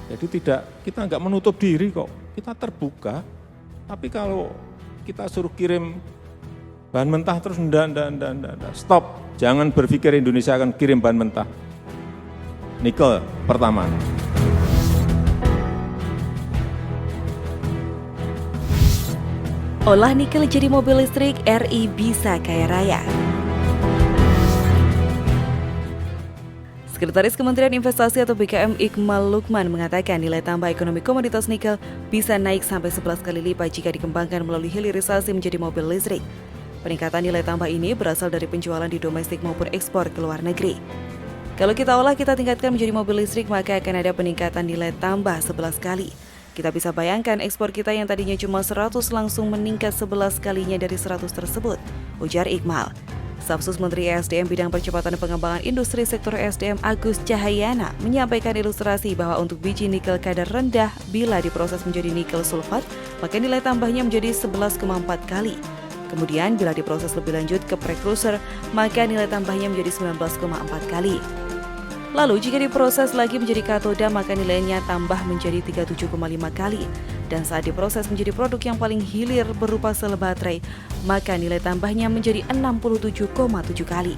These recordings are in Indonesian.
Jadi kita nggak menutup diri kok, kita terbuka. Tapi kalau kita suruh kirim bahan mentah terus enggak, stop. Jangan berpikir Indonesia akan kirim bahan mentah. Nikel pertama. Olah nikel jadi mobil listrik, RI bisa kaya raya. Sekretaris Kementerian Investasi atau BKM Iqmal Lukman mengatakan nilai tambah ekonomi komoditas nikel bisa naik sampai 11 kali lipat jika dikembangkan melalui hilirisasi menjadi mobil listrik. Peningkatan nilai tambah ini berasal dari penjualan di domestik maupun ekspor ke luar negeri. Kalau kita olah, kita tingkatkan menjadi mobil listrik, maka akan ada peningkatan nilai tambah 11 kali. Kita bisa bayangkan ekspor kita yang tadinya cuma 100 langsung meningkat 11 kalinya dari 100 tersebut, ujar Iqmal. Stafsus Menteri ESDM Bidang Percepatan Pengembangan Industri Sektor ESDM Agus Cahayana menyampaikan ilustrasi bahwa untuk biji nikel kadar rendah bila diproses menjadi nikel sulfat, maka nilai tambahnya menjadi 11,4 kali. Kemudian bila diproses lebih lanjut ke precursor, maka nilai tambahnya menjadi 19,4 kali. Lalu jika diproses lagi menjadi katoda, maka nilainya tambah menjadi 37,5 kali. Dan saat diproses menjadi produk yang paling hilir berupa sel baterai, maka nilai tambahnya menjadi 67,7 kali.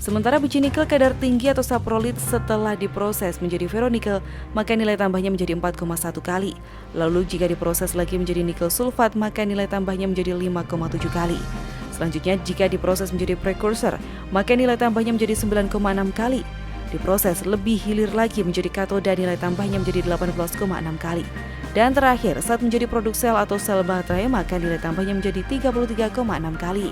Sementara biji nikel kadar tinggi atau saprolit setelah diproses menjadi ferronikel, maka nilai tambahnya menjadi 4,1 kali. Lalu jika diproses lagi menjadi nikel sulfat, maka nilai tambahnya menjadi 5,7 kali. Selanjutnya jika diproses menjadi precursor, maka nilai tambahnya menjadi 9,6 kali. Diproses lebih hilir lagi menjadi katoda, nilai tambahnya menjadi 18,6 kali. Dan terakhir, saat menjadi produk sel atau sel baterai, maka nilai tambahnya menjadi 33,6 kali.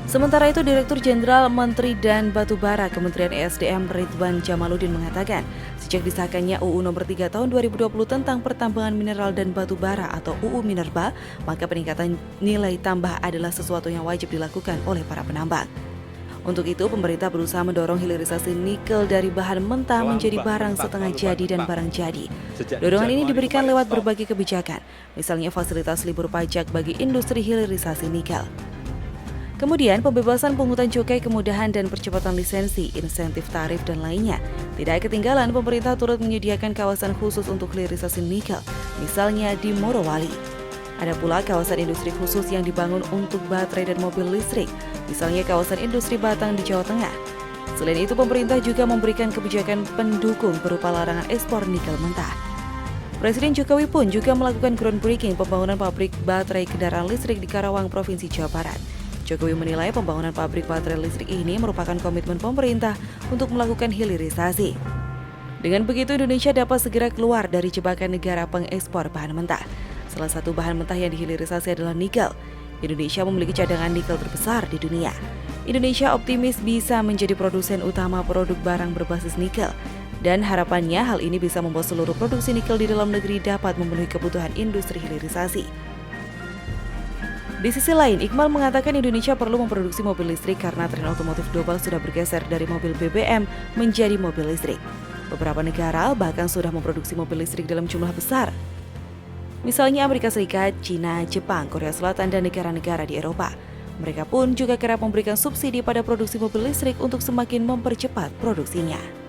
Sementara itu, Direktur Jenderal Menteri dan Batubara Kementerian ESDM Ridwan Jamaluddin mengatakan, sejak disahkannya UU Nomor 3 Tahun 2020 tentang Pertambangan Mineral dan Batubara atau UU Minerba, maka peningkatan nilai tambah adalah sesuatu yang wajib dilakukan oleh para penambang. Untuk itu, pemerintah berusaha mendorong hilirisasi nikel dari bahan mentah menjadi barang setengah jadi dan barang jadi. Dorongan ini diberikan lewat berbagai kebijakan, misalnya fasilitas libur pajak bagi industri hilirisasi nikel. Kemudian, pembebasan pungutan cukai, kemudahan dan percepatan lisensi, insentif tarif, dan lainnya. Tidak ketinggalan, pemerintah turut menyediakan kawasan khusus untuk hilirisasi nikel, misalnya di Morowali. Ada pula kawasan industri khusus yang dibangun untuk baterai dan mobil listrik, misalnya kawasan industri Batang di Jawa Tengah. Selain itu, pemerintah juga memberikan kebijakan pendukung berupa larangan ekspor nikel mentah. Presiden Jokowi pun juga melakukan groundbreaking pembangunan pabrik baterai kendaraan listrik di Karawang, Provinsi Jawa Barat. Jokowi menilai pembangunan pabrik baterai listrik ini merupakan komitmen pemerintah untuk melakukan hilirisasi. Dengan begitu, Indonesia dapat segera keluar dari jebakan negara pengekspor bahan mentah. Salah satu bahan mentah yang dihilirisasi adalah nikel. Indonesia memiliki cadangan nikel terbesar di dunia. Indonesia optimis bisa menjadi produsen utama produk barang berbasis nikel. Dan harapannya hal ini bisa membuat seluruh produksi nikel di dalam negeri dapat memenuhi kebutuhan industri hilirisasi. Di sisi lain, Iqmal mengatakan Indonesia perlu memproduksi mobil listrik karena tren otomotif global sudah bergeser dari mobil BBM menjadi mobil listrik. Beberapa negara bahkan sudah memproduksi mobil listrik dalam jumlah besar. Misalnya Amerika Serikat, China, Jepang, Korea Selatan, dan negara-negara di Eropa. Mereka pun juga kerap memberikan subsidi pada produksi mobil listrik untuk semakin mempercepat produksinya.